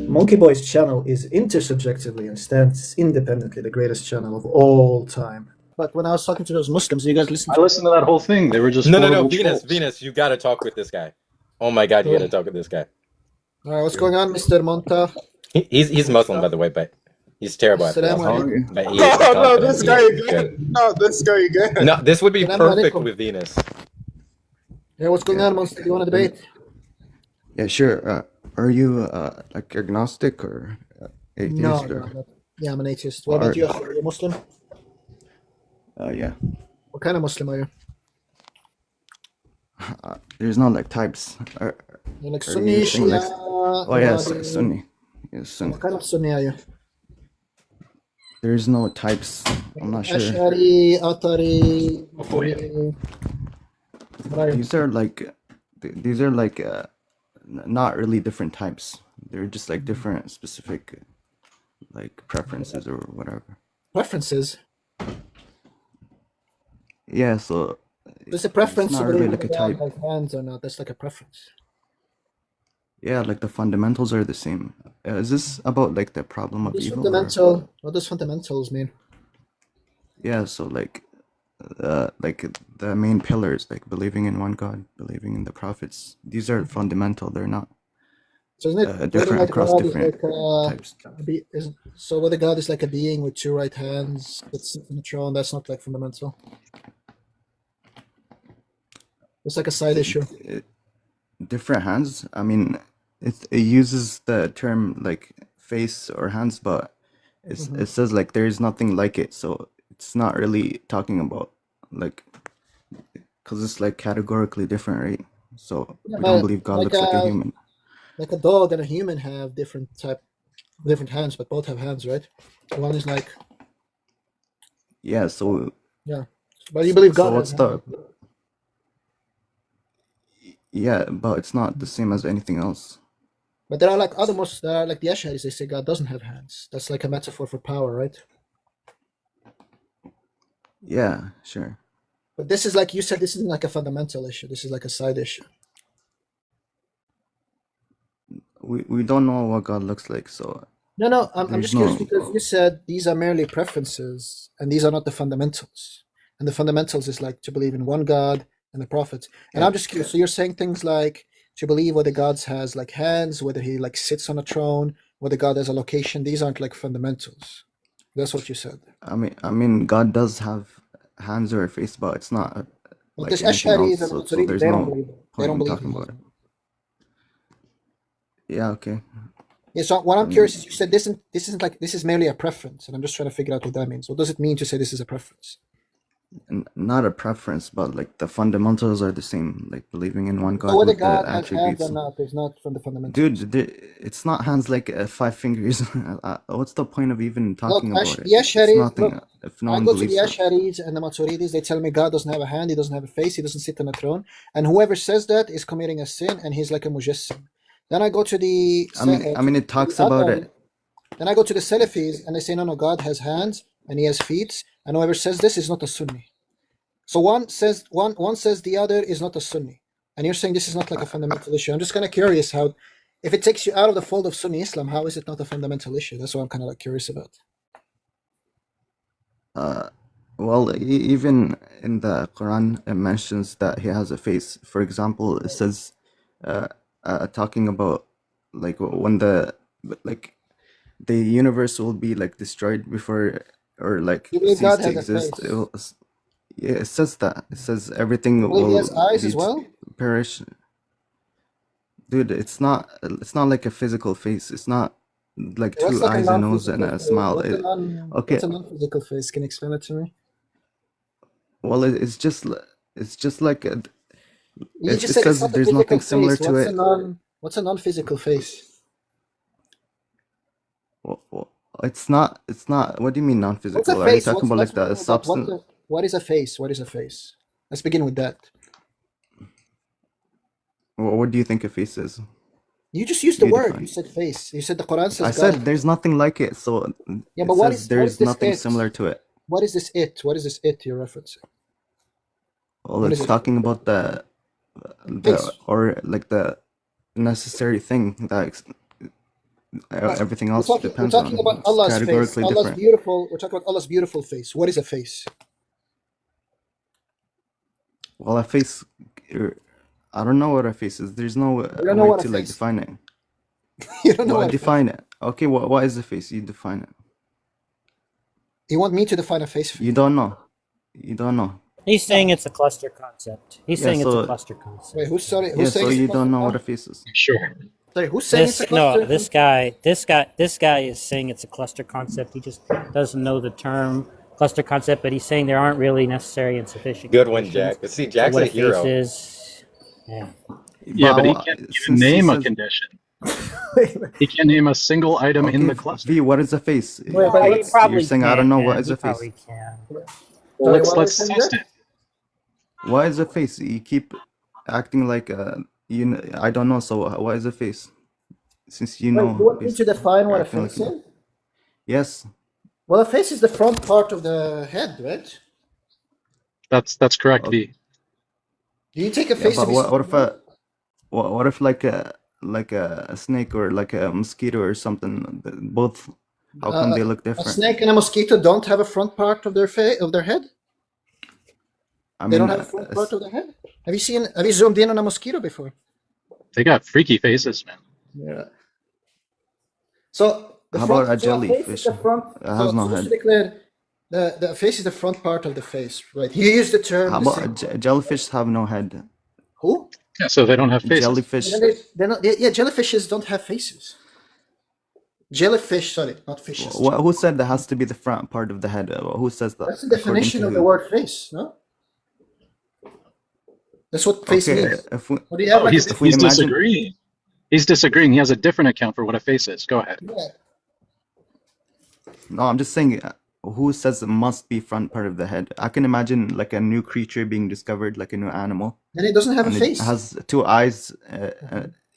Monkeyboy's channel is intersubjectively and stands independently the greatest channel of all time. But when I was talking to those Muslims, you guys listened I listened to that whole thing. They were just No, Venus, you gotta talk with this guy. Oh my God, you gotta talk with this guy. All right, what's going on, Mr. Monta? He's Muslim, by the way, but he's terrible at philosophy. But he is No, this guy confident. again. No, this guy again. No, this would be Assalamu perfect alaikum. with Venus. Yeah, what's going on, Monster? Do you want to debate? Yeah, sure. Are you like agnostic or atheist? No, or... not. Yeah, I'm an atheist. What about you? Are you a Muslim? Yeah. What kind of Muslim are you? There's not like types. You're like are Sunni, you saying, like- Shia, Oh yes, Wahhabi. Sunni. Yes, Sunni. What kind of Sunni are you? There's no types. I'm not sure. Ash'ari, Atari, Maturidi. What are you? These are like not really different types. They're just like different specific like preferences or whatever. Preferences? Yeah, so There's a preference it's to not really believe like a God type. has hands or not. That's like a preference. Yeah, like the fundamentals are the same. Is this about like the problem of evil? What does fundamentals mean? Yeah, so like the main pillars, like believing in one God, believing in the prophets. These are fundamental. They're not So isn't it different like across God is different like, types. so whether God is like a being with two right hands that sits on the throne, that's not like fundamental. It's like a side issue. Different hands. I mean, it uses the term like face or hands, but it says like there is nothing like it. So it's not really talking about like, because it's like categorically different, right? So Yeah, we don't but believe God like looks like a human. Like a dog and a human have different hands, but both have hands, right? One is like, Yeah. So but you believe God so has what's hands. the? Yeah, but it's not the same as anything else. But there are like other Muslims, there are like the Ash'aris, they say God doesn't have hands. That's like a metaphor for power, right? Yeah, sure. But this is like you said, this isn't like a fundamental issue. This is like a side issue. We don't know what God looks like, so No, I'm There's just curious no- because you said these are merely preferences and these are not the fundamentals. And the fundamentals is like to believe in one God and the prophets. And I'm just curious. So you're saying things like to believe whether God has like hands, whether he like sits on a throne, whether God has a location. These aren't like fundamentals. That's what you said. I mean, God does have hands or a face, but it's not But like this anything Ash'aris else. and So Maturidis, there's they don't no believe it. They point don't in believe talking in about that. it. Yeah, okay. Yeah, so what I'm curious is you said this isn't like this is merely a preference, and I'm just trying to figure out what that means. What does it mean to say this is a preference? Not a preference, but like the fundamentals are the same, like believing in one God So whether with the God has hands attributes. or not is not from the fundamentals. Dude, it's not hands like 5 fingers. What's the point of even talking about it? The It's Ash'aris, nothing look, if no I one go to the believes it. Ash'aris and the Maturidis, they tell me God doesn't have a hand, he doesn't have a face, he doesn't sit on a throne, and whoever says that is committing a sin, and he's like a mujassim. Then I go to the I mean, it talks about it. Then I go to the Salafis, and they say no, God has hands and he has feet, and whoever says this is not a Sunni. So one says the other is not a Sunni, and you're saying this is not like a fundamental issue. I'm just kind of curious how, if it takes you out of the fold of Sunni Islam, how is it not a fundamental issue? That's what I'm kind of like curious about. Well, even in the Quran, it mentions that he has a face. For example, it says, talking about like when the universe will be like destroyed before or like You believe cease God to has a exist. face? Yeah, it says that. It says everything You believe he will has eyes as be well? perish. Dude, it's not like a physical face. It's not like What's two like eyes, a nose, and non-physical a face? smile. What's a non-physical face? Can you explain it to me? Well, it's just like You it just said it's says not a there's physical nothing face. similar to it. What's a non-physical face? Well, it's not. What do you mean What's non-physical? a Are you face? talking about like the substance? What is a face? What is a face? Let's begin with that. What do you think a face is? You just used the You word. define. You said face. You said the Quran says I God. said there's nothing like it, so Yeah, it but what says is there's this nothing it? similar to it. What is this it? What is this it you're referencing? Well, What it's is it? talking about the Face. the necessary thing that everything else We're depends talking on. about It's Allah's face. categorically Allah's different. beautiful. We're talking about Allah's beautiful face. What is a face? Well, a face, I don't know what a face is. There's no don't know way what a to like face- define it. You don't know Well, what a face. define it. Okay, what is a face? You define it. You want me to define a face for you? You don't know. You don't know. He's saying it's a cluster concept. He's Yeah, saying it's so- a cluster concept. Wait, who's sorry? Yeah, Who's saying so it's a you don't cluster know what a concept? face is. Sure. Sorry, who's saying it's a cluster? This guy is saying it's a cluster concept. He just doesn't know the term cluster concept, but he's saying there aren't really necessary and sufficient. Good one, conditions Jack. See, for Jack's what a hero. face is. Yeah. Yeah, but he Well, can't even since he name a says- condition. He can't name a single item in the cluster. V, what is a face? Wait, but He probably You're saying I can, don't know man. what is He a face. probably can. Well, Sorry, let's what let's was test that? it. What is a face? You keep acting like I don't know. So what is a face? Since you know. Wait, you want me to define what a acting like face you- is? Yes. Well, a face is the front part of the head, right? That's correct, V. Do you take a Yeah, face but to be what if what if like a snake or like a mosquito or something? Both. How come they look a different? snake and a mosquito don't have a front part of their head? I They mean, don't have a front part of their head? Have you zoomed in on a mosquito before? They got freaky faces, man. Yeah. So the How front, about a so face is jellyfish? the front. It has no just head. to declare, the face is the front part of the face, right? You use the term. How the about same- jellyfish have no head? who? Yeah, so they don't have faces. Jellyfish. They're not, yeah, jellyfishes don't have faces. Jellyfish, sorry, not fishes. Who said that has to be the front part of the head? Who says that? That's the definition of the word face, no? That's what face Okay, means. if we, What do you have? Oh, like he's a, we he's imagine- disagreeing. He's disagreeing. He has a different account for what a face is. Go ahead. yeah. no, I'm just saying. Who says it must be front part of the head? I can imagine like a new creature being discovered, like a new animal, Then it doesn't have a and it face. has two eyes.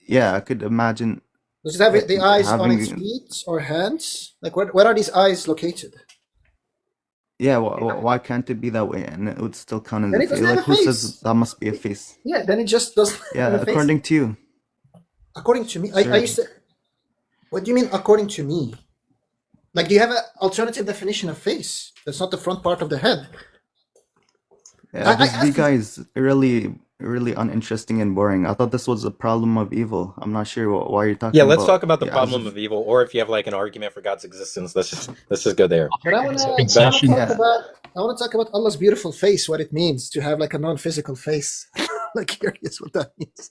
Yeah, I could imagine. Does it have the eyes on having- its feet or hands? Like where are these eyes located? Yeah, why can't it be that way? And it would still count as Then a it face. doesn't have Like a who face. says that must be a face? Yeah, then it just doesn't Yeah, have a face. according to you. According to me, I used to. What do you mean, according to me? Like, do you have an alternative definition of face? That's not the front part of the head. Yeah, this I big asked- guy is really uninteresting and boring. I thought this was a problem of evil. I'm not sure why you're talking Yeah, about. let's talk about the yeah, problem of evil, or if you have like an argument for God's existence, let's just go there. But I want to Concession. talk about Allah's beautiful face, what it means to have like a non-physical face. Like, curious what that means.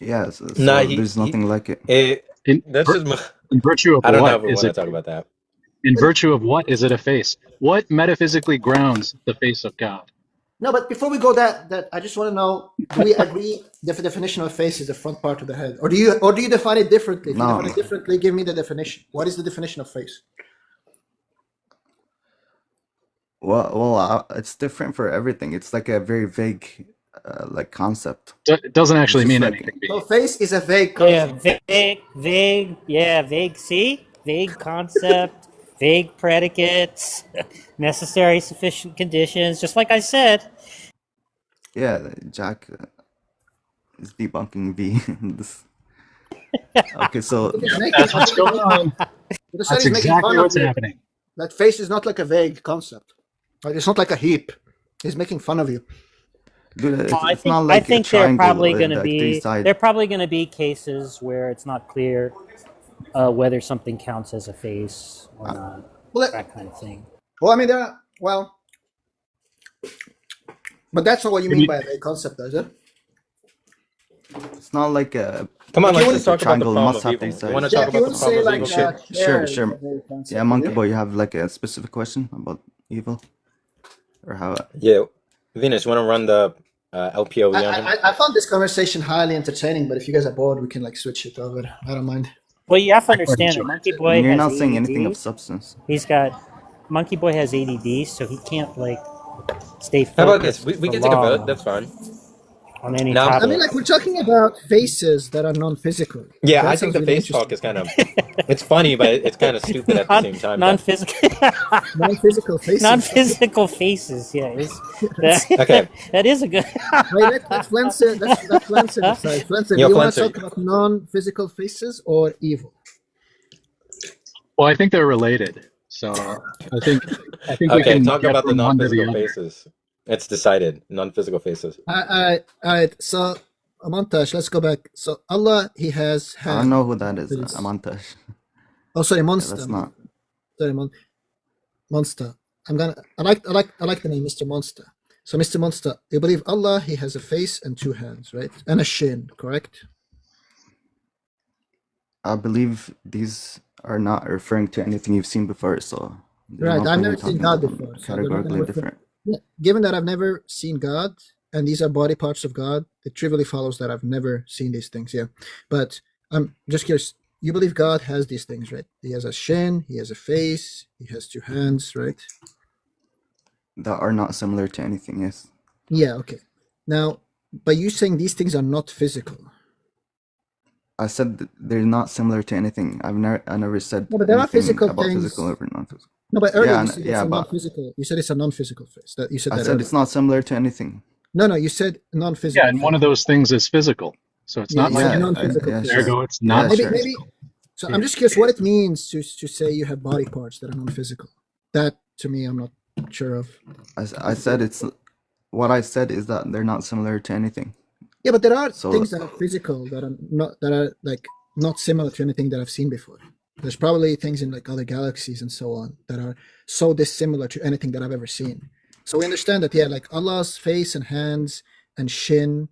Yeah, so Nah, there's nothing like it. In, That's just. in virtue of I don't know if what we is want to it? talk about that. In virtue of what is it a face? What metaphysically grounds the face of God? No, but before we go that I just want to know: do we agree the definition of face is the front part of the head, or do you define it differently? If you No. define it differently, give me the definition. What is the definition of face? Well, it's different for everything. It's like a very vague, like concept. It doesn't actually It's mean like- anything. So face is a vague Yeah, concept. vague. See, vague concept, vague predicates, necessary, sufficient conditions. Just like I said. Yeah, Jack is debunking V. This. Okay, so That's what's going on. The study That's is making exactly fun of what's you. happening. That face is not like a vague concept. Like, it's not like a heap. He's making fun of you. dude, it's, I it's think, not like I think a there are triangle probably with, going to like, three be sides. there are probably going to be cases where it's not clear whether something counts as a face or not. Well, That kind of thing. I mean, but that's not what you mean by a vague concept, does it? It's not like a Come on, If you let's just talk about the triangle problem must of have evil. three sides. You want to Yeah, talk if you about would the say problem of like evil? Sure, chair is sure. a vague concept, Yeah, Monkey Boy, you have like a specific question about evil, or how? Yeah, Venus, you want to run the LPOV on him? I found this conversation highly entertaining, but if you guys are bored, we can like switch it over. I don't mind. Well, you have to understand that Monkey Boy You're has not saying anything of ADD. substance. He's got Monkey Boy has ADD, so he can't like stay focused. How about this? We for can take a long. vote. That's fine. on any No, I topic. mean, like we're talking about faces that are non-physical. Yeah, That I think sounds the really face talk interesting. is kind of, it's funny, but it's kind of stupid at the same time. Non-physical, Non-physical faces. non-physical faces. Yeah, Okay. that is a good. Wait, let Flenser decide. Flenser, do Yo, you want to Flenser. talk about non-physical faces or evil? Well, I think they're related. So I think we Okay, can talk get about the from one to the non-physical other. faces. It's decided. Non-physical faces. All right. So, Montage, let's go back. So, Allah, He has I don't hands. know who that is. Please. Amantash. Oh, sorry, Yeah, Monster. that's not. Sorry, Monster. I like the name, Mr. Monster. So, Mr. Monster, you believe Allah, He has a face and two hands, right? And a shin, correct? I believe these are not referring to anything you've seen before, so there's Right. no I've point never in seen talking God about them before. So they're not categorically gonna refer- different. Yeah. Given that I've never seen God, and these are body parts of God, it trivially follows that I've never seen these things. Yeah. But I'm just curious. You believe God has these things, right? He has a shin, He has a face, He has two hands, right? That are not similar to anything, yes. Yeah. Okay. Now, but you saying these things are not physical. I said that they're not similar to anything. I never said No, but there are anything physical about things. physical over non-physical. No, but earlier Yeah, you said it's yeah, a but non-physical. You said it's a non-physical face. That you said I that said earlier. it's not similar to anything. No, you said non-physical. Yeah, and one of those things is physical. So it's Yeah, not you like said Yeah, non-physical yeah, face. sure. ergo it's Yeah, not Maybe, sure. maybe. So I'm just curious what it means to say you have body parts that are non-physical. That to me, I'm not sure of. I said it's what I said is that they're not similar to anything. Yeah, but there are So things that are physical that are like not similar to anything that I've seen before. There's probably things in like other galaxies and so on that are so dissimilar to anything that I've ever seen. So we understand that, yeah, like Allah's face and hands and shin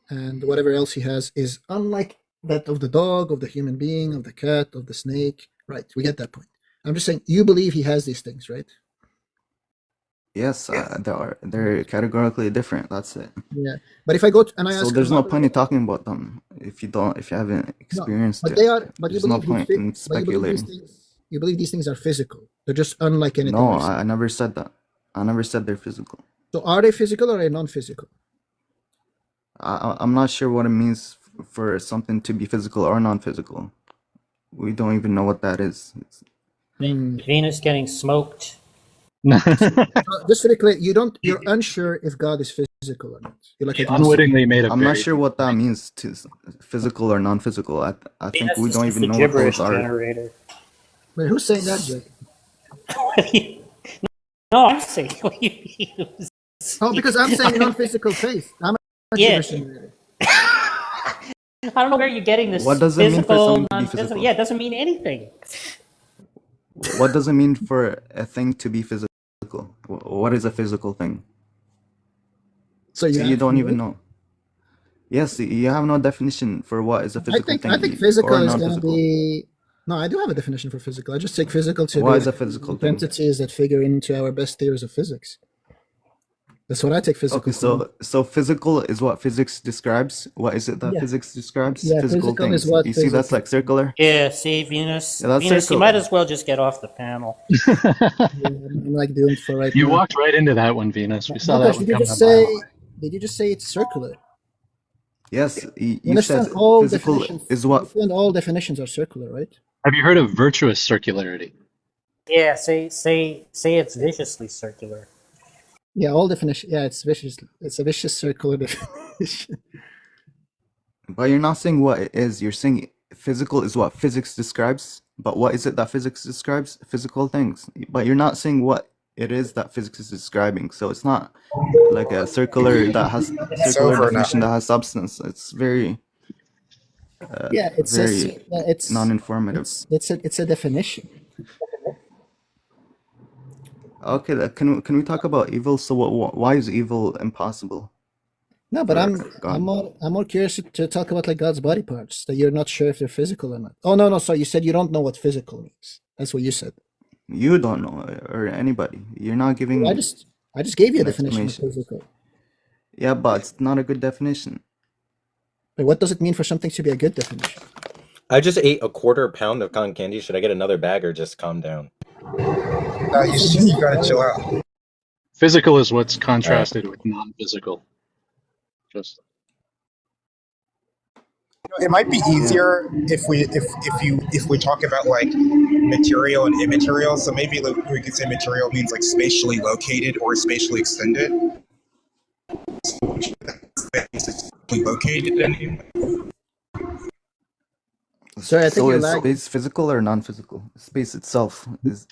and whatever else He has is unlike that of the dog, of the human being, of the cat, of the snake. Right? We get that point. I'm just saying you believe He has these things, right? yes, they're categorically different. That's it. Yeah. But if I go and I So ask there's no another- point in talking about them if you haven't experienced but it. they are. But you There's no believe point in speculating. You believe these things are physical. They're just unlike anything. No, we've seen. I never said that. I never said they're physical. So are they physical or are they non-physical? I'm not sure what it means for something to be physical or non-physical. We don't even know what that is. Venus getting smoked. Just to be clear, you're unsure if God is physical or not. You're like He agnostic. unwittingly made a I'm not very sure what that means to physical or non-physical. I think Venus we is don't just even a know what gibberish those are. generator. Wait, who's saying that, Jake? No, I'm saying what you use. Oh, because I'm saying non-physical face. I'm a Yeah. gibberish generator. I don't know where you're getting this. What does it mean for physical, something to be non-physical. physical? Yeah, it doesn't mean anything. What does it mean for a thing to be physical? What is a physical thing? So You have don't to even know. know. Yes, you have no definition for what is a physical thing. I think physical or is going to non-physical. be. No, I do have a definition for physical. I just take physical to What be is a like physical thing? entities that figure into our best theories of physics. That's what I take physical. Okay, for. so physical is what physics describes. What is it that Yeah. physics describes? Yeah, Physical physical is things. what You see, that's physics- like circular. Yeah, see, Venus. Yeah, that's Venus, you circular. might as well just get off the panel. Yeah, I'm like doing for right You now. walked right into that one, Venus. We saw that Montage, one did you coming just up. say? Did you just say it's circular? Yes, You you said understand all physical definitions. is what. You understand all definitions are circular, right? Have you heard of virtuous circularity? Yeah, say it's viciously circular. Yeah, all definition. Yeah, it's vicious. It's a vicious circular definition. But you're not saying what it is. You're saying physical is what physics describes. But what is it that physics describes? Physical things. But you're not saying what it is that physics is describing. So it's not like a circular that has circular over now. definition that has substance. It's very Yeah, it's very it's non-informative. it's a definition. Okay, can we talk about evil? So why is evil impossible? No, but God. I'm more curious to talk about like God's body parts that you're not sure if they're physical or not. Oh no, sorry, you said you don't know what physical means. That's what you said. You don't know, or anybody. You're not giving. I just gave you a an definition of explanation. physical. Yeah, but it's not a good definition. But what does it mean for something to be a good definition? I just ate a quarter pound of cotton candy. Should I get another bag or just calm down? You gotta chill out. Physical is what's contrasted with non-physical. Just It might be easier if we talk about like material and immaterial. So maybe like, we could say material means like spatially located or spatially extended. Spatially located anyway. Sorry, I think So you're is lagging. space physical or non-physical? Space itself is.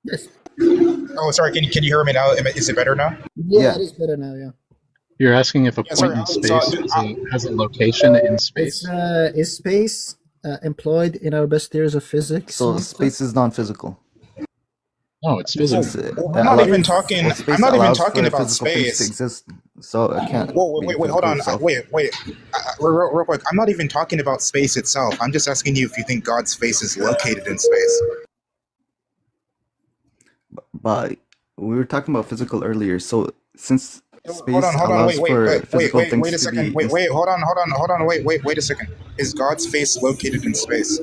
Yes. Oh, sorry. Can you hear me now? Is it better now? Yeah, Yeah. it is better now. Yeah. You're asking if a Yeah, point sorry, in space has a location in space? Is space employed in our best theories of physics? So and space is non-physical. No, it's Since, physical. I'm not even talking. well, space I'm not even allows talking for about physical things to space. exist, so it can't. Whoa, be wait, hold physical on. itself. Wait. Real quick. I'm not even talking about space itself. I'm just asking you if you think God's face is located in space. But we were talking about physical earlier, so since space Hold on. allows for physical things Wait a to second. be. Hold on. Wait a second. Is God's face located in space?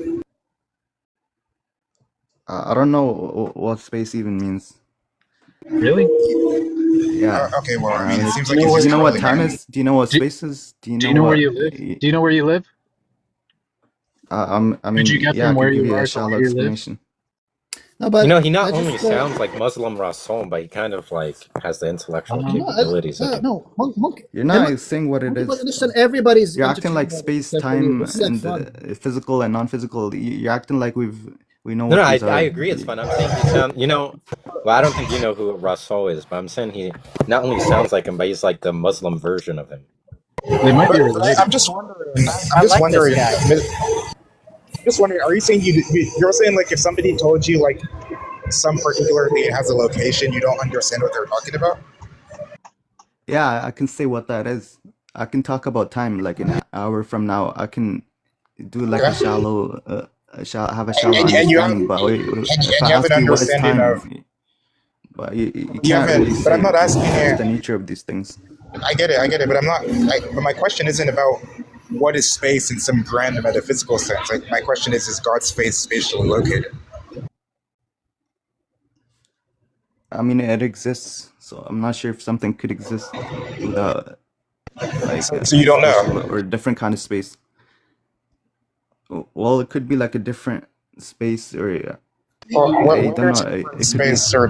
I don't know what space even means. Really? Yeah. Okay, well, I mean, it seems Do like you know it's Do you know what trolling time me. is? Do you know what Do- space is? Do you know where you live? Do you know where you live? I mean, you get yeah, from I where can give you you are a to shallow where you live? explanation. No, but You know, he not I just, only sounds like Muslim RaSol, but he kind of like has the intellectual Uh-huh. capabilities of him. no, monkey. You're not saying what it Monkey, is. understand everybody's. You're acting like interchangeable space, except for you. time, This is like and fun. physical and non-physical. You're acting like we know No, what I these are. agree. It's fun. I'm saying he sound. You know, well, I don't think you know who RaSol is, but I'm saying he not only sounds like him, but he's like the Muslim version of him. They might be related. I'm just wondering. I like this guy. Just wondering. Are you saying you're saying like if somebody told you like some particular thing has a location, you don't understand what they're talking about? Yeah, I can say what that is. I can talk about time like an hour from now. I can do like a Okay. shallow, have a shallow And you have understanding. But if and I you have ask an you what is understanding time, of. but you You can't haven't. really But say I'm not asking what's the you. nature of these things. I get it, but I'm not. But my question isn't about what is space in some grand metaphysical sense. Like my question is God's face spatially located? I mean, it exists, so I'm not sure if something could exist without like So you don't know. spatial or a different kind of space. Well, it could be like a different space, or Or I whether don't it's know. a It different could be. space or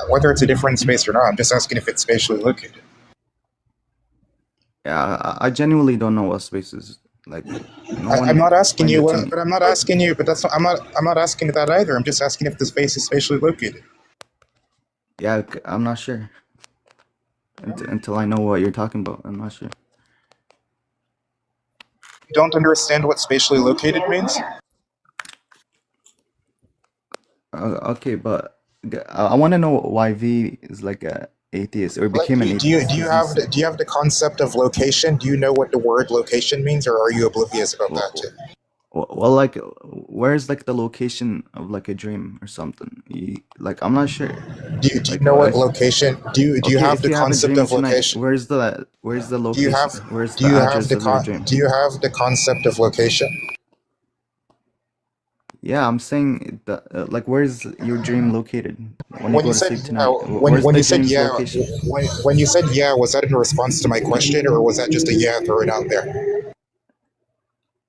whether it's a different space or not. I'm just asking if it's spatially located. Yeah, I genuinely don't know what space is. Like, no one I'm not asking explained you it to what, me. but I'm not asking you. But that's not, I'm not asking that either. I'm just asking if the space is spatially located. Yeah, I'm not sure until I know what you're talking about. I'm not sure. You don't understand what spatially located means? Okay, but I want to know why V is like a atheist or Like, became an do you atheist. do you have the concept of location? Do you know what the word location means, or are you oblivious about that too? Well, like, where's like the location of like a dream or something? Like, I'm not sure. Do you Like, know what location? Do you okay, have if the you have a concept dream of tonight, location? where's the Do location? you have Where's do the you have address the of your dream? do you have the concept of location? Yeah, I'm saying that, like, where's your dream located when you When go you to said sleep yeah, tonight? when Where's when the you said dream's yeah, location? when you said yeah, was that in response to my question, or was that just a yeah thrown out there?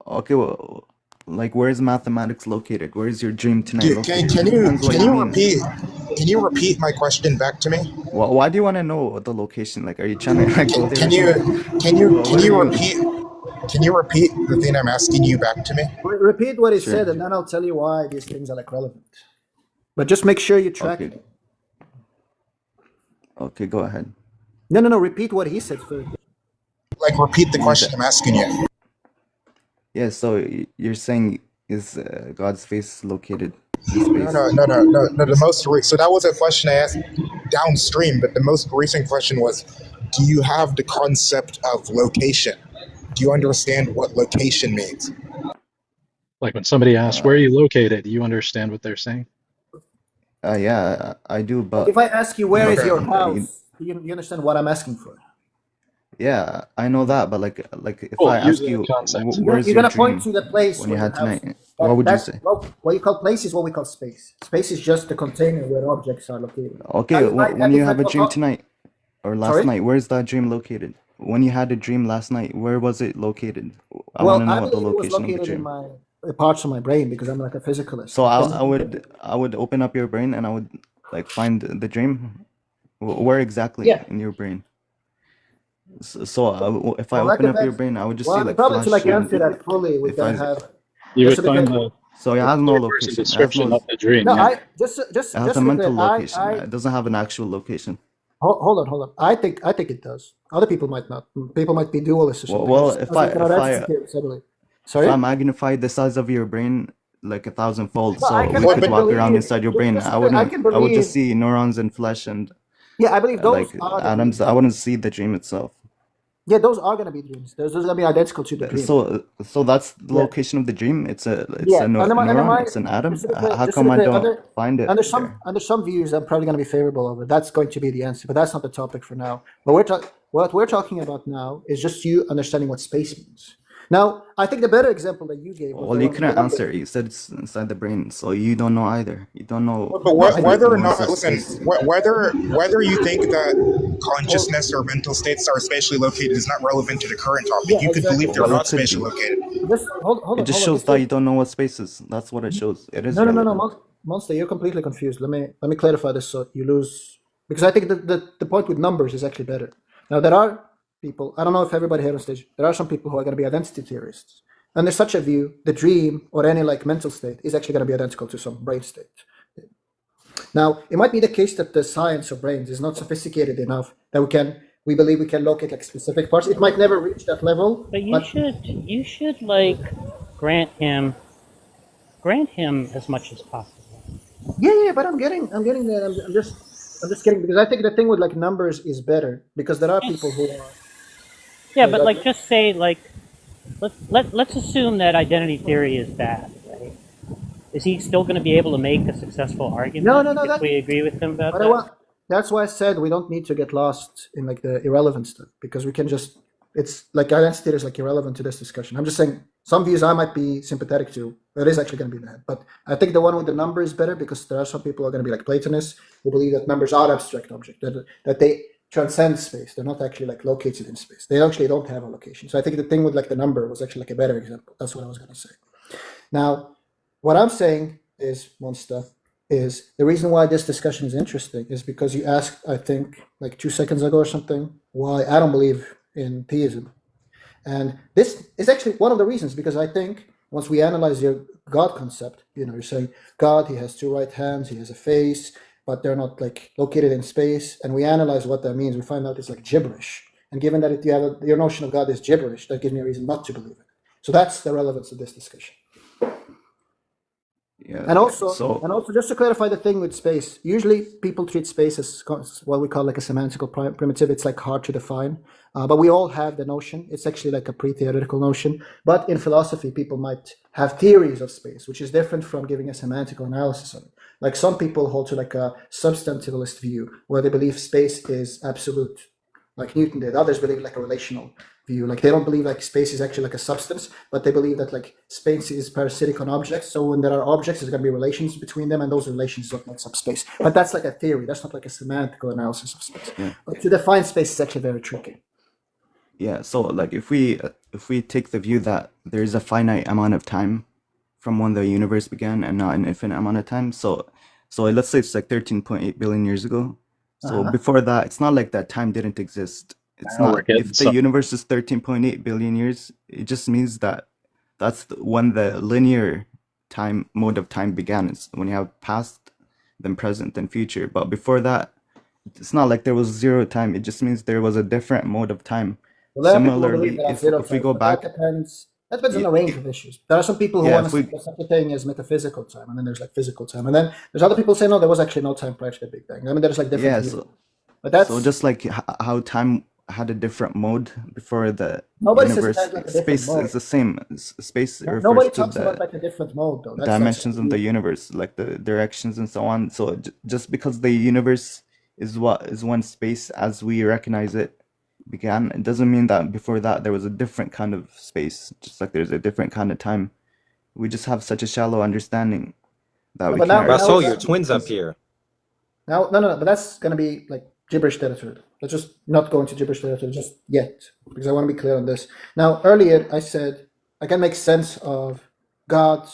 Okay, well, like, where's mathematics located? Where's your dream tonight located? Can Depends what can you you mean. repeat my question back to me? Well, why do you want to know the location? Like, are you trying to like go there Can or something? Well, what can do you you repeat the thing I'm asking you back to me? Repeat what he Sure. said, and then I'll tell you why these things are like relevant. But just make sure you track Okay. it. Okay, go ahead. No. Repeat what he said first. Like repeat the question I'm asking you. Yeah, so you're saying is God's face located in space? No. So that was a question I asked downstream, but the most recent question was, do you have the concept of location? Do you understand what location means? Like when somebody asks, where are you located? You understand what they're saying? Yeah, I do, but If I ask you where is Okay. your house, you understand what I'm asking for. yeah, I know that, but like if Cool, I use ask that you concept. where's You're your gonna point dream to the place when you where had your house tonight, is. what would you say? What you call place is what we call space. Space is just the container where objects are located. Okay, when you have a dream Sorry? tonight or last night, where's that dream located? when you had a dream last night, where was it located? I Well, want to know I what the believe it was location of the located in dream. my parts of my brain because I'm like a physicalist. So I would open up your brain and I would like find the dream. Where exactly Yeah. in your brain? So if I Well, that open up your depends. brain, I would just Well, see like probably to flash like answer and that fully, we if gotta I have You just would to be find clear. so it the has no third person location. It has description no. of the dream. No, Yeah. I just It has just a to be mental clear, location. It doesn't have an actual location. hold on. I think it does. Other people might not. People might be dualists or something. Well, Just like an identity theory, suddenly. if Sorry? I magnify the size of your brain like 1,000-fold, No, I so can, we I could can walk around believe. inside your brain, Just I I wouldn't. can I would just believe. see neurons and flesh and Yeah, I believe those like are the atoms. dreams. I wouldn't see the dream itself. Yeah, those are gonna be dreams. Those are gonna be identical to the dream. So that's the Yeah. location of the dream. It's a Yeah, neuron. my It's an atom. just to be clear, How just to come be I clear, don't find it there? under some views, I'm probably going to be favorable of it. That's going to be the answer, but that's not the topic for now. But what we're talking about now is just you understanding what space means. Now, I think the better example that you gave was Well, the you one with couldn't the numbers. answer. You said it's inside the brain, so you don't know either. You don't know. But I whether or What's not, that listen, space? whether you think that consciousness or mental states are spatially located is not relevant to the current topic. Yeah, You could exactly. believe they're Well, not it could spatially be. located. Just hold It on, just hold on. shows Just that you don't know what space is. That's what it shows. It is no, relevant. Monster, you're completely confused. Let me clarify this so you lose because I think the point with numbers is actually better. Now there are people. I don't know if everybody here on stage. There are some people who are going to be identity theorists. Under such a view, the dream or any like mental state is actually going to be identical to some brain state. Now, it might be the case that the science of brains is not sophisticated enough that we believe we can locate like specific parts. It might never reach that level. But you should like grant him as much as possible. Yeah, but I'm getting there. I'm just kidding because I think the thing with like numbers is better because there are people who are. Yeah, but like just say like let's assume that identity theory is bad, right? Is he still going to be able to make a successful argument No. if we agree with him about But that? that's why I said we don't need to get lost in like the irrelevant stuff because we can just it's like identity theory is like irrelevant to this discussion. I'm just saying some views I might be sympathetic to. That is actually going to be bad, but I think the one with the number is better because there are some people who are going to be like Platonists who believe that numbers are abstract objects that they transcend space. They're not actually like located in space. They actually don't have a location. So I think the thing with like the number was actually like a better example. That's what I was going to say. Now, what I'm saying is one stuff is the reason why this discussion is interesting is because you asked, I think, like 2 seconds ago or something, why I don't believe in theism. And this is actually one of the reasons because I think once we analyze your God concept, you're saying God, he has two right hands, he has a face, but they're not like located in space. And we analyze what that means. We find out it's like gibberish. And given that your notion of God is gibberish, that gives me a reason not to believe it. So that's the relevance of this discussion. Yeah. And also, just to clarify the thing with space, usually people treat space as what we call like a semantical primitive. It's like hard to define, but we all have the notion. It's actually like a pre-theoretical notion. But in philosophy, people might have theories of space, which is different from giving a semantical analysis of it. Like some people hold to like a substantivalist view, where they believe space is absolute, like Newton did. Others believe like a relational view. Like they don't believe like space is actually like a substance, but they believe that like space is parasitic on objects. So when there are objects, there's going to be relations between them, and those relations don't make up space. But that's like a theory. That's not like a semantical analysis of space. Yeah. But to define space is actually very tricky. Yeah. So like if we take the view that there is a finite amount of time from when the universe began and not an infinite amount of time. So let's say it's like 13.8 billion years ago. So before that, it's not like that time didn't exist. It's not. If the universe is 13.8 billion years, it just means that that's when the linear time mode of time began. It's when you have past, then present, then future. But before that, it's not like there was zero time. It just means there was a different mode of time. Well, Similarly, if we go back, that depends on a range of issues. There are some people who want to see such a thing as metaphysical time, and then there's like physical time, and then there's other people who say no, there was actually no time prior to the Big Bang. I mean, there's like different. Yeah, but that's so just like how time had a different mode before the nobody universe. says it has like a Space different mode. is the same. Space refers Nobody to talks the about like a different mode though. dimensions of the universe, like the directions and so on. So just because the universe is when space as we recognize it began, it doesn't mean that before that there was a different kind of space, just like there's a different kind of time. We just have such a shallow understanding that we can't. RaSol, your twins up here. No, but that's gonna be like gibberish territory. Let's just not go into gibberish literature just yet, because I want to be clear on this. Now, earlier I said I can make sense of God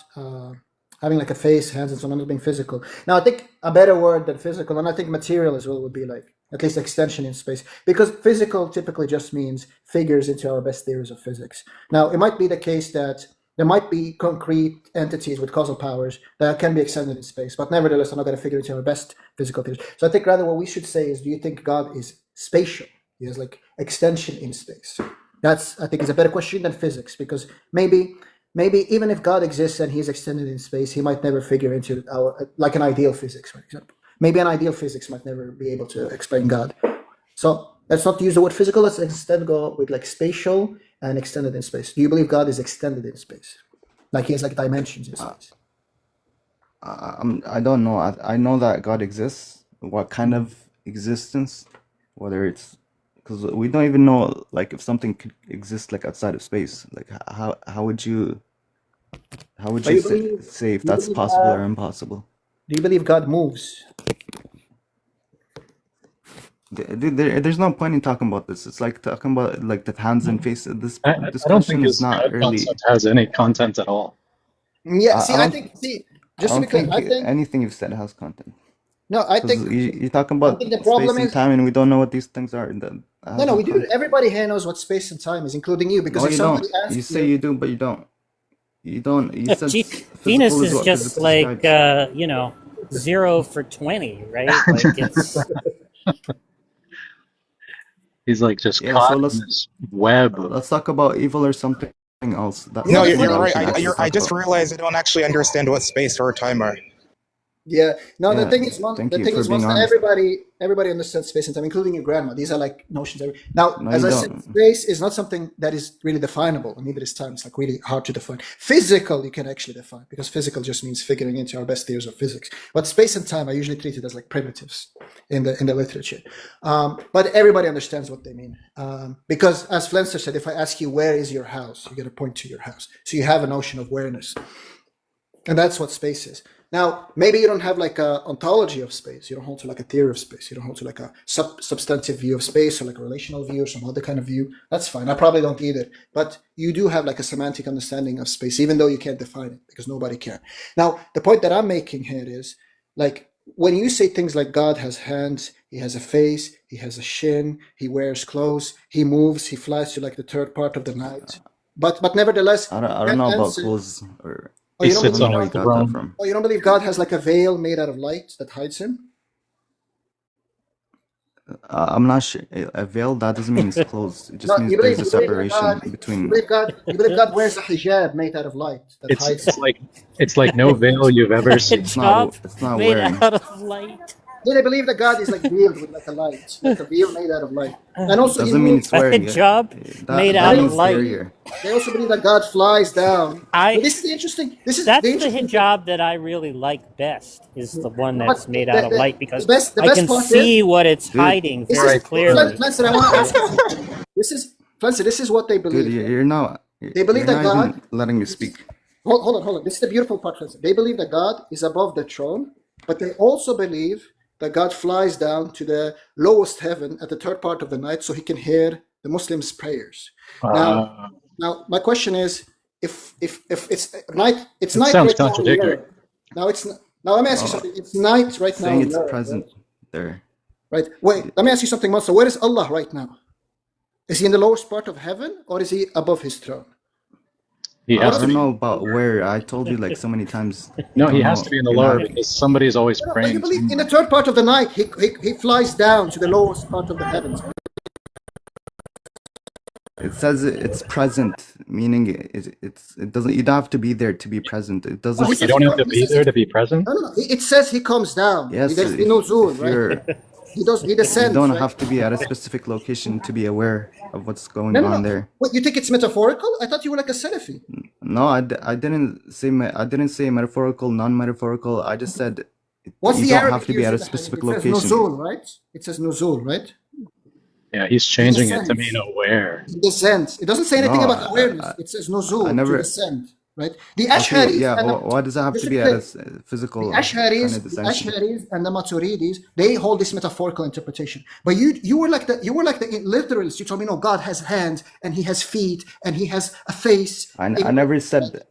having like a face, hands, and so on, not being physical. Now, I think a better word than physical, and I think material as well, would be like at least extension in space, because physical typically just means figures into our best theories of physics. Now, it might be the case that there might be concrete entities with causal powers that can be extended in space, but nevertheless are not going to figure into our best physical theories. So I think rather what we should say is, do you think God is spatial? He has like extension in space. That's, I think, is a better question than physics, because maybe even if God exists and he's extended in space, he might never figure into our, like an ideal physics, for example. Maybe an ideal physics might never be able to explain God. So let's not use the word physical, let's instead go with like spatial and extended in space. Do you believe God is extended in space? Like he has like dimensions in space? I don't know. I know that God exists. What kind of existence? Whether it's, because we don't even know like if something could exist like outside of space. Like how would you say if that's possible or impossible? Do you believe God moves? Dude, there's no point in talking about this. It's like talking about like the hands and face. This I don't think question his is not really. concept has any content at all. Yeah, see, I I don't- think, see, I just to be don't clear, think I think, anything you've said has content. no, I 'Cause think, you're talking about think the problem space and is- time, and we don't know what these things are. no, we do. Everybody here knows what space and time is, including you, because No, if you somebody don't. asks You say you do, but you don't. You don't. You Yeah, said Venus physical is what just physics like describes. 0 for 20, right? Like it's He's like just Yeah, caught so in let's- this web. Let's talk about evil or something else. That's No, something you're that we right. should actually I talk just about. realized I don't actually understand what space or time are. Yeah. No, Yeah, the thing is, thank the you thing for is, being once honest. everybody understands space and time, including your grandma. These are like notions. Now, No, as you I said, don't. space is not something that is really definable, and neither is time. It's like really hard to define. Physical, you can actually define, because physical just means figuring into our best theories of physics. But space and time are usually treated as like primitives in the literature. But everybody understands what they mean, because as Flenster said, if I ask you where is your house, you're going to point to your house. So you have a notion of awareness. And that's what space is. Now, maybe you don't have like a ontology of space. You don't hold to like a theory of space. You don't hold to like a substantive view of space or like a relational view or some other kind of view. That's fine. I probably don't either. But you do have like a semantic understanding of space, even though you can't define it, because nobody can. Now, the point that I'm making here is like when you say things like God has hands, he has a face, he has a shin, he wears clothes, he moves, he flies to like the third part of the night. But nevertheless, I don't that know about answer- clothes or. Oh, you He don't sits believe I don't know on where a you got throne. that from. Oh, you don't believe God has like a veil made out of light that hides him? I'm not sure. A veil, that doesn't mean it's closed. It just No, means you believe, there's a you believe that separation God, between. you believe God wears a hijab made out of light that hides him. It's like no veil you've ever seen. It's not- job it's not made wearing. out of light. Then they believe that God is like veiled with like a light, like a veil made out of light. And also he Doesn't mean moves, it's wearing A it. job made that out of means light. barrier. they also believe that God flies down. I- But this is the interesting. This is That's the the interesting hijab that I really like best, is the one No, that's but made the- out of the- light, because the best I can part see what it's Dude, hiding This very is clearly. Flenser, I want to ask you something. This is what they Dude, believe. you're not. They believe you're that not God- even letting me speak. Hold on. This is the beautiful part, Flenser. They believe that God is above the throne, but they also believe that God flies down to the lowest heaven at the third part of the night so he can hear the Muslims' prayers. Now, my question is, if it's night, it's It night sounds right now in contradictory. Europe. Now let me ask you something. It's night right now Saying in it's Europe, present there. right? Wait, let me ask you something more. So where is Allah right now? Is he in the lowest part of heaven, or is he above his throne? He I has to don't be. know about where. I told you like so many times. No, I he don't has know. to be in the You're lower not- because somebody's always But you praying. believe in the third part of the night, he flies down to the lowest part of the heavens. It says it's present, meaning it doesn't. You don't have to be there to be present. It doesn't. Oh, he You don't have to be there to be present. No. It says he comes down. Yes, There's if, nuzul, if right? you're, He you descends. don't right? have to be at a specific location to be aware of what's going No. on there. What, you think it's metaphorical? I thought you were like a Salafi. No, I didn't say I didn't say metaphorical, non-metaphorical. I just said What's you the don't Arabic have to be use at a of the specific hadith? It says location. nuzul, right? It says nuzul, right? Yeah, he's changing it to descends. mean aware. He descends. It doesn't say anything No, about awareness. It says nuzul, I never- to descend. right? The Okay, Ash'aris yeah. and Why does it have just to to be be clear, at a physical the Ash'aris, kind of the essentially? Ash'aris and the Maturidis, they hold this metaphorical interpretation. But you were like the literalists. You told me no, God has hands and He has feet and He has a face. I never said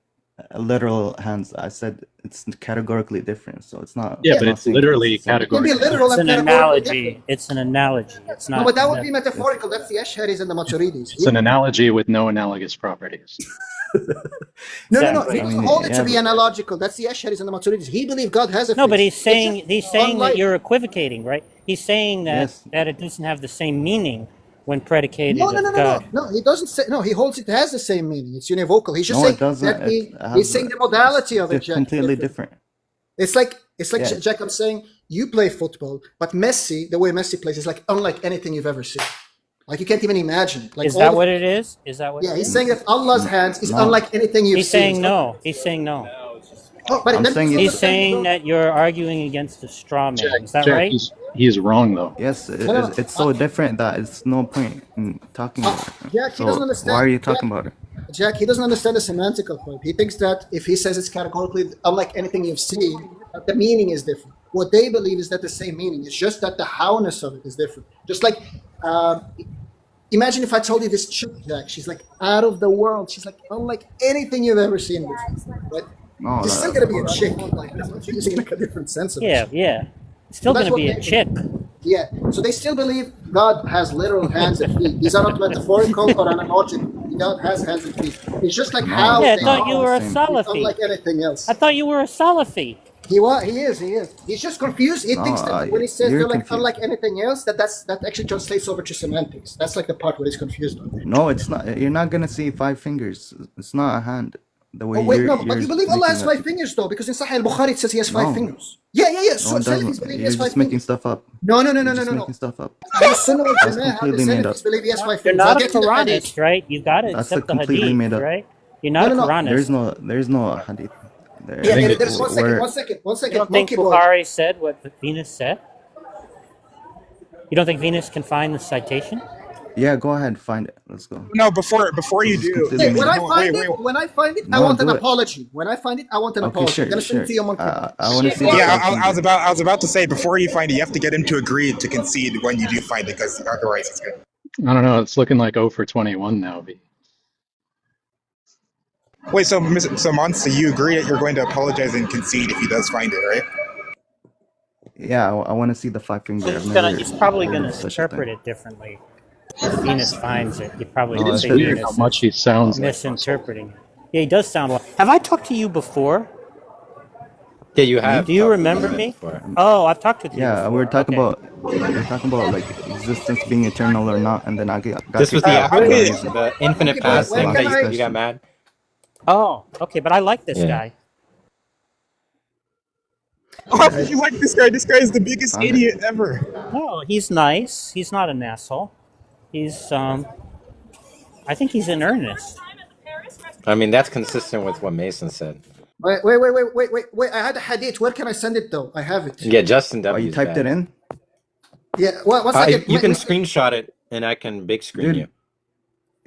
literal hands. I said it's categorically different. So it's not. Yeah, I'm but not it's saying literally it's the same. It can be categorically. literal It's and an categorically analogy. different. It's an analogy. It's No, not. but that would be metaphorical. That's the Ash'aris and the Maturidis. It's an analogy with no analogous properties. No. Exactly. He I doesn't mean, hold it to yeah, be analogical. That's the Ash'aris and the Maturidis. He believes God has a face. No, but he's It's saying just that unlike- you're equivocating, right? He's saying that Yes. that it doesn't have the same meaning when predicated No, of God. no. He doesn't say. No, he holds it has the same meaning. It's univocal. He's just No, saying it doesn't. that It has he's saying the modality of it. It's Jack. completely different. It's like Yeah. Jack. I'm saying you play football, but Messi, the way Messi plays, is like unlike anything you've ever seen. Like you can't even imagine. Like Is all that the- what it is? Is that what? Yeah, it he's is? saying that Allah's hands is No. unlike anything you've He's seen. saying no. He's saying no. Oh, but I'm then saying He's saying that you're arguing against a straw man. Is that Jack, right? he's wrong though. Yes, no. it's so different that it's no point in talking about it. Jack, he So doesn't understand. why are you Jack- talking about it? Jack, he doesn't understand the semantical point. He thinks that if he says it's categorically unlike anything you've seen, that the meaning is different. What they believe is that the same meaning. It's just that the howness of it is different. Just like, imagine if I told you this chick, Jack, she's like out of the world. She's like unlike anything you've ever seen before. Right? No, It's still going to be a chick. Like, that's not using like a different sense of it. Yeah. It's still That's going to what be a they- chick. Yeah, so they still believe God has literal hands and feet. These are not metaphorical or analogical. God has hands and feet. It's just like how Yeah, I they thought you are. were a Same. It's Salafi. unlike anything else. I thought you were a Salafi. He is. He's just confused. He thinks that when he says you're they're like confused. unlike anything else, that actually translates over to semantics. That's like the part where he's confused on. No, it's not. You're not gonna see 5 fingers. It's not a hand. The way Oh wait, you're, no, but you're you believe Allah has making 5 fingers though, because in Sahih al-Bukhari it says he has 5 No. fingers. Yeah. No, So it Salafis doesn't. believe he You're has 5 just making fingers. stuff up. No. You're just making stuff up. The Sunnah wal That's Jama'ah, the completely made up. Salafis believe he has 5 You're fingers. I'll not a get to the hadith. Quranist, right? You've got to That's accept the completely Hadith, made up. right? You're not No, a no. Quranist. There's no hadith. There. Yeah, think there's one where- second. You don't think Monkeyboy. Bukhari said what Venus said? You don't think Venus can find the citation? Yeah, go ahead, find it. Let's go. No, before you This is do, completely Hey, when I no, find wait, it, when I find it, I No, want an do it. apology. When I find it, I want an Okay, apology. sure, I'm gonna send sure. it to you, monkey. I want to see. Yeah, the I was about to say before you find it, you have to get him to agree to concede when you do find it, because otherwise it's good. I don't know. It's looking like 0 for 21 now. Wait, so Monster, you agree that you're going to apologize and concede if he does find it, right? Yeah, I want to see the 5 finger. So he's probably going to interpret it differently. If Venus finds it, he probably No, didn't that's say weird Venus How much he sounds like. misinterpreting it. Yeah, he does sound like. Have I talked to you before? Yeah, you have. Do you talked remember about it me? before. Oh, I've talked with you. Yeah, before. we're talking Okay. about like existence being eternal or not, and then I got This was kicked the out. afterlife, okay. the infinite Okay, past when thing can that I- you got mad. Oh, okay, but I like this Yeah. guy. Oh, you like this guy? This guy is the biggest Found it. idiot ever. No, he's nice. He's not an asshole. He's I think he's in earnest. I mean, that's consistent with what Mason said. Wait. I had a hadith. Where can I send it though? I have it. Yeah, Justin Oh, W. you typed it in? Yeah. One second. You can Wait. screenshot it, and I can big screen Dude. you.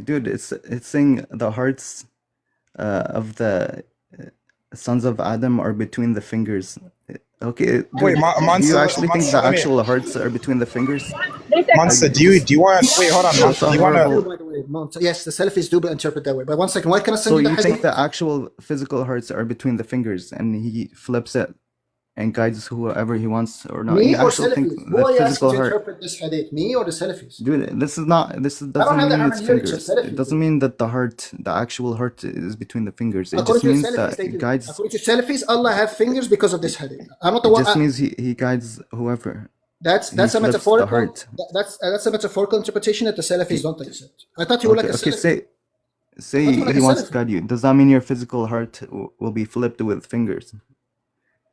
Dude, it's saying the hearts of the sons of Adam are between the fingers. Okay, dude, Wait, do you Monster, actually think Monster, the let me- actual hearts are between the fingers? Monster, do you want? Wait, hold on, That's Monster. a Do you want horrible- to? By the way, Monta. Yes, the Salafis do interpret that way. But one second. Why can I send So you the you hadith? think the actual physical hearts are between the fingers, and he flips it and guides whoever he wants, or not? Me You or actually think Salafis? Who the are you asking physical to heart? interpret this hadith? Me or the Salafis? Dude, this is not. This don't doesn't have the mean it's hermeneutics fingers. of Salafis. It doesn't mean that the heart, the actual heart, is between the fingers. It According just to the means Salafis, that they it do. guides. According to Salafis, Allah have fingers because of this hadith. I'm not the It one. just means he guides whoever. That's he a flips the metaphorical. heart. That's a metaphorical interpretation that the Salafis don't accept. I thought you were Okay, like a okay. Salafi. Say That's what I he wants said. to guide you. Does that mean your physical heart will be flipped with fingers?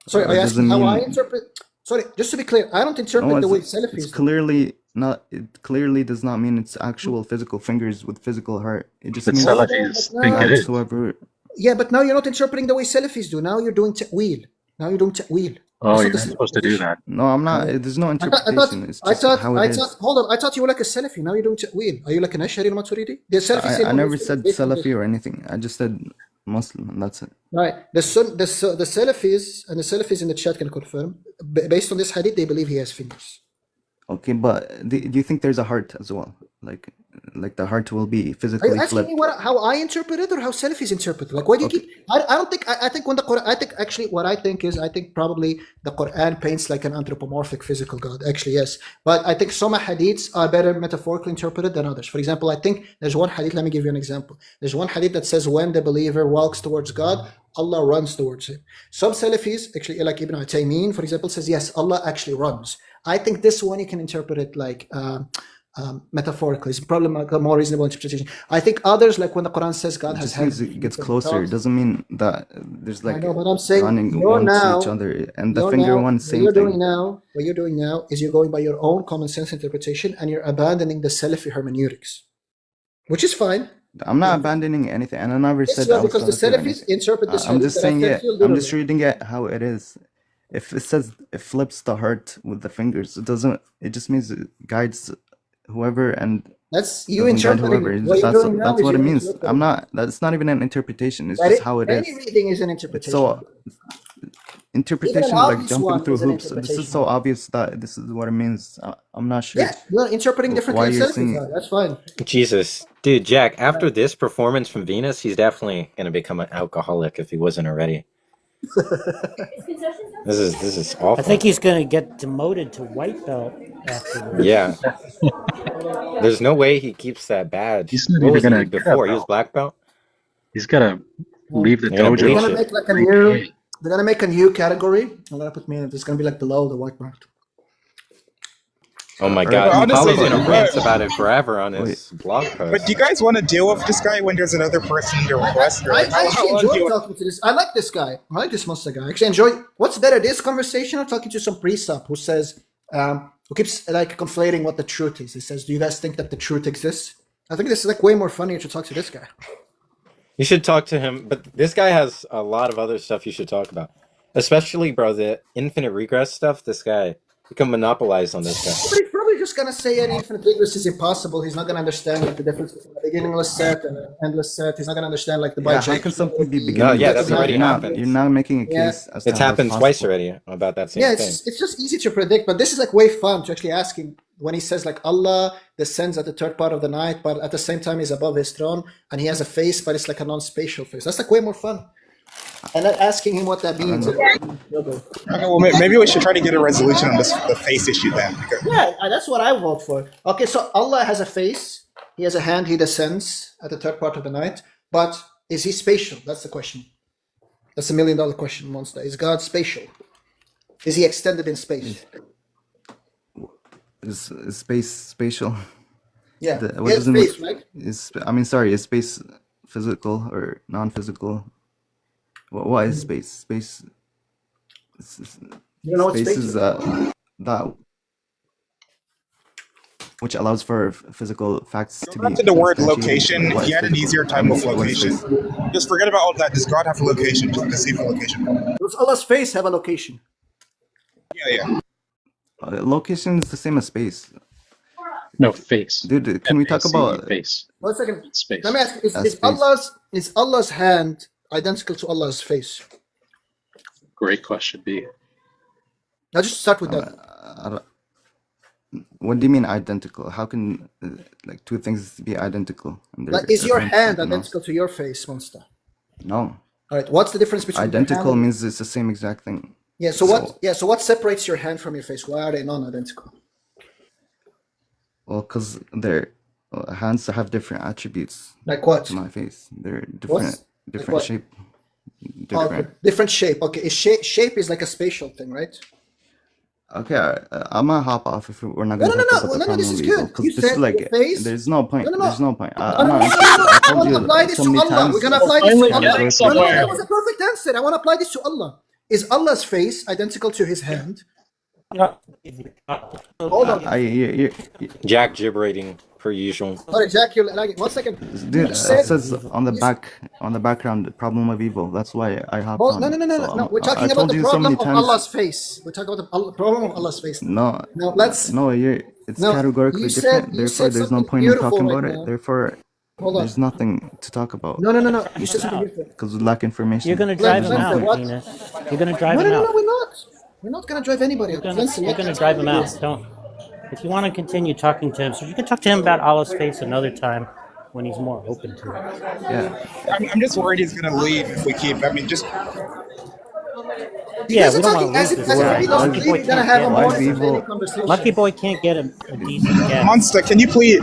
Sorry, Or I does asked it how I mean- interpret. Sorry, just to be clear, I don't interpret No, the way it's Salafis do. clearly not. It clearly does not mean it's actual physical fingers with physical heart. It just But means Salafis No, think it guides is. whoever. Yeah, but now you're not interpreting the way Salafis do. Now you're doing ta'wil. Now you're doing ta'wil. Oh, That's you're not not supposed to do that. No, I'm not. There's no I interpretation. It's just how it is. hold on. I thought you were like a Salafi. Now you're doing ta'wil. Are you like an Ash'ari or Maturidi? The Salafis say I no, never it's said based on Salafi this. or anything. I just said Muslim, and that's it. Right. The Salafis and the Salafis in the chat can confirm. Based on this hadith, they believe he has fingers. Okay, but do you think there's a heart as well? Like the heart will be Are you physically asking me flipped? how I interpret it or how Salafis interpret it? Like, why do you Okay. keep? I don't think. I think when the Quran. I think actually what I think is I think probably the Quran paints like an anthropomorphic physical God. Actually, yes, but I think some hadiths are better metaphorically interpreted than others. For example, I think there's one hadith. Let me give you an example. There's one hadith that says when the believer walks towards God, Allah runs towards him. Some Salafis, actually, like Ibn Uthaymeen, for example, says yes, Allah actually runs. I think this one you can interpret it like. Metaphorically, it's probably a more reasonable interpretation. I think others, like when the Quran says God It has just means hands, it gets closer. It doesn't mean that there's I like know, but I'm saying running you're one to now, each other, and the you're finger now, one, what same you're doing thing. now, what you're doing now is you're going by your own common sense interpretation and you're abandoning the Salafi hermeneutics, which is fine. I'm not abandoning anything, and I never Yes, said you are, I was because the Salafi or Salafis anything. interpret this I'm hadith just that I saying said it. to you I'm just literally. reading it how it is. If it says it flips the heart with the fingers, it doesn't. It just means it guides whoever and That's you doesn't guide interpreting whoever. it. What you're doing now That's is what it you're means. interpreting. I'm not. That's not even an interpretation. It's That just how it any is. reading is an It's interpretation. so Even an interpretation, like obvious jumping one through is an hoops. This is interpretation. so obvious that this is what it means. I'm not sure Yeah, you're interpreting differently why than you're Salafis saying are. it. That's fine. Jesus, dude, Jack. After this performance from Venus, he's definitely gonna become an alcoholic if he wasn't already. This is I awful. think he's going to get demoted to white belt after this. Yeah, there's no way he keeps that badge. He's not What even was gonna he get a before? He was belt. black belt. He's gotta leave the They're gonna dojo. They're bleach gonna it. make like a new. They're gonna make a new category. I'm gonna put me in it. It's gonna be like below the white belt. Oh my Or God, But honestly, Paulo's gonna but, rant about it forever on wait, his blog but post. do you guys want to deal with this guy when there's another person to request? Or I like, how actually long do enjoy you want? talking to this. I like this guy. I like this monster guy. I actually enjoy. What's better, this conversation or talking to some priest who says, who keeps like conflating what the truth is? He says, "Do you guys think that the truth exists?" I think this is like way more funnier to talk to this guy. You should talk to him, but this guy has a lot of other stuff you should talk about. Especially, bro, the infinite regress stuff. This guy, you can monopolize on this guy. But he's probably just gonna say an infinite regress is impossible. He's not gonna understand like the difference between a beginningless set and an endless set. He's not gonna understand like the yeah, how bijection. can something be No, beginningless? yeah, that's You're already You're happened. not making a Yeah. case as to It's how it's happened twice possible. already about that same Yeah, thing. it's just easy to predict, but this is like way fun to actually asking when he says like Allah descends at the third part of the night, but at the same time he's above his throne and he has a face, but it's like a non-spatial face. That's like way more fun. And then asking him what that means. Okay, well, maybe we should try to get a resolution on the face issue then. Because, Yeah, that's what I vote for. Okay, so Allah has a face, he has a hand, he descends at the third part of the night, but is he spatial? That's the question. That's $1 million question, Monster. Is God spatial? Is he extended in space? Is space spatial? Yeah, What he does has it mean? space, right? Is space physical or non-physical? What is space? Space. You know what Space space is is? that which allows for physical facts to back be to the word substantiated. location, What he is had an physical? easier time with What is location. space? Just forget about all that. Does God have a location? Just perceive a location. Does Allah's face have a location? Yeah. Location is the same as space, No, face. dude. Can we talk F-A-C-E, about? face? 1 second. Space. Let me ask: That's is space. Allah's hand identical to Allah's face? Great question, B. Now, just start with that. I don't- what do you mean identical? How can like two things be identical? And they're Like, is your different hand something else? identical to your face, Monster? No, All right. What's the difference between your identical hand and- means it's the same exact thing. Yeah. So what? Yeah. So what separates your hand from your face? Why are they non-identical? Well, because their hands have different attributes Like what? to my face. They're What's- different what? shape. Oh, Different. different shape. Okay. Shape is like a spatial thing, right? Okay, I'm gonna hop off if we're not No, gonna no, talk no, about no, the no, this problem is of evil. good. Because You this is said like your face. there's no point. No, no, no. There's no point. No, I'm no, not. no, no, no. I I told want to you apply this so to many Allah. times. We're gonna apply this to finally Allah. getting No, somewhere. that was a perfect answer. I want to apply this to Allah. Is Allah's face identical to His hand? Hold on. you Jack gibberating per usual. Sorry, Jack. You're like 1 second. dude, You it said- says on the background, the problem of evil. That's why I hopped Hold, on. no, no, no, no, So, no. We're talking I about told the you so problem many of times. Allah's face. We're talking about the problem of Allah's face. No, No, let's. no, it's No, categorically you said- different. you Therefore, said there's no something point in beautiful talking right about now. it. Therefore, Hold on. There's nothing to talk about No. You said something different. because we lack information. You're going to drive him Listen, out, what? Venus. You're going to drive No, him no, out. no, we're not. We're not going to drive anybody out. Listen, You're going to drive him out. Don't. If you want to continue talking to him, so you can talk to him about Allah's face another time when he's more open to it. Yeah. I'm just worried he's going to leave if we keep. I mean, just. Yeah, guys we are don't talking want to as lose if this guy. he doesn't Monkey leave, Boy we're going to can't have a get more Why evil? entertaining conversation. Monkey Boy can't get a decent guess. Monster, can you please,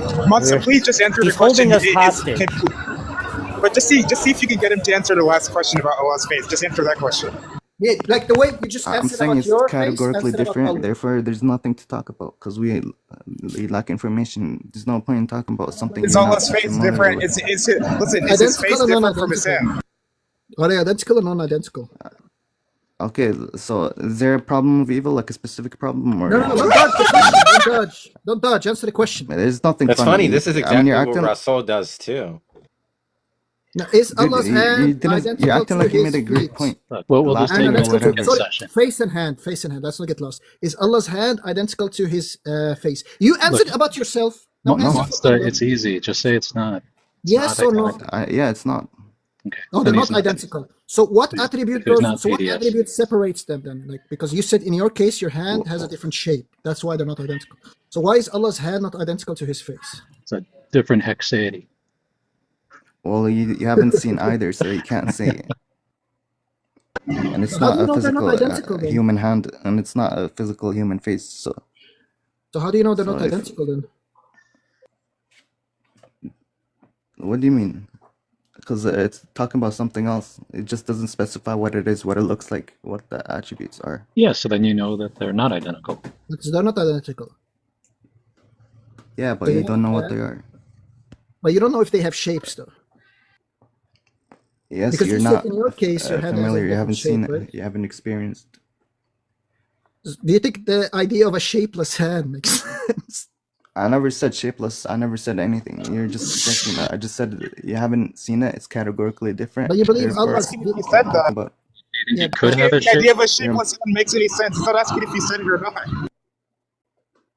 please just answer He's the question. holding us hostage. But just see if you can get him to answer the last question about Allah's face. Just answer that question. Yeah, like the way you just I'm answered saying about it's your face, categorically answered about different. Allah. Therefore, there's nothing to talk about because we lack information. There's no point in talking about something. Is you're not Allah's face familiar different? with. Listen, is his Identical face or different from his non-identical? hand? Are they identical or non-identical? Okay, so is there a problem with evil, like a specific problem, or No, don't dodge the question. Don't dodge. Don't dodge. Answer the question. there's nothing? That's funny. funny. This is exactly you're what acting, RaSol does too. Now, is Allah's you hand didn't, identical you're acting to like you his made a great feet? point. Look, we'll just Last take time a or Identical to, whatever. second sorry, session. face and hand. Let's not get lost. Is Allah's hand identical to his face? You answered about yourself. Now No, answer for Monster, Allah. it's easy. Just say it's not. Yes not or no? identical. Yeah, it's not. Okay. No, Then they're he's not identical. So what attribute he's goes? not So what PDS. attribute separates them then? Like because you said in your case your hand has a different shape. That's why they're not identical. So why is Allah's hand not identical to his face? It's a different hexaity. Well, you haven't seen either, so you can't say it. And it's How do not you a know they're not physical identical then? human hand, and it's not a physical human face. So So how do you know they're So not if- identical then? what do you mean? Because it's talking about something else. It just doesn't specify what it is, what it looks like, what the attributes are. Yeah, so then you know that they're not identical. Because they're not identical. Yeah, but They you don't know what have- they are. But you don't know if they have shapes though. Yes, Because you're you said not in your case your hand has a familiar. You different haven't shape, seen it. right? You haven't experienced. Do you think the idea of a shapeless hand makes sense? I never said shapeless. I never said anything. You're just suggesting that. I just said you haven't seen it. It's categorically different. But you believe Therefore, Allah's- You said that. about- Yeah, You could have a The idea shape. of a shapeless hand makes any sense. It's not asking if you said it or not.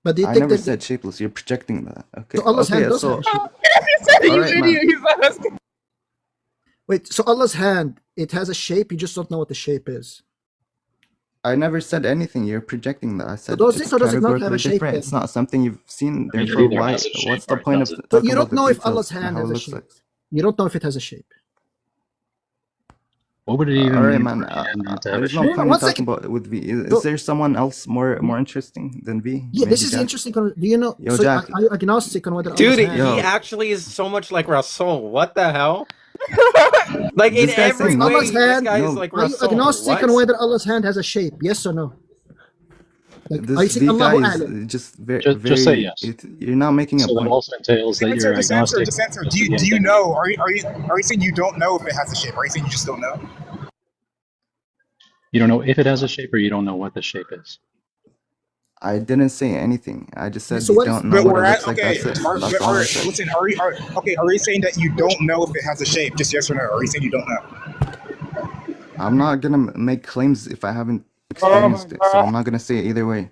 But do you I think never that said shapeless. You're projecting that. Okay. So Allah's hand okay. does So have a shape. You said it, you Alright, man. idiot. He's not asking. Wait, so Allah's hand, it has a shape, you just don't know what the shape is. I never said anything. You're projecting that. I said does it's it or does it not have categorically a shape different. then? It's not something you've seen. I mean, Therefore, either why? has a shape What's the or it point of doesn't. talking you about don't the know if details Allah's and hand how has it a looks shape. like? You don't know if it has a shape. What would it even All right, mean man. for a hand not to have a There's no shape? No, point in one talking second. about with V. Is So- there someone else more interesting than V? Yeah, this Maybe is Jack? interesting. Do you know? Yo, so Jack. are you agnostic on whether Dude, Allah's hand? Yo. he actually is so much like RaSol. What the hell? Like in This guy's every saying- way, Allah's this hand- guy No. is like Are you RaSol. agnostic What? on whether Allah's hand has a shape? Yes or no? Like, are you This saying V guy Allahu is A'lam? just very, Just say yes. You're not making a So that point. also entails that you're Just answer. agnostic. Just answer. Do you know? Are you saying you don't know if it has a shape? Are you saying you just don't know? You don't know if it has a shape, or you don't know what the shape is. I didn't say anything. I just said So you what is- don't know But what we're it at looks like. okay. That's it. That's all I said. Listen, are you saying that you don't know if it has a shape? Just yes or no? Or are you saying you don't know? I'm not gonna make claims if I haven't experienced it, so I'm not gonna say it either way.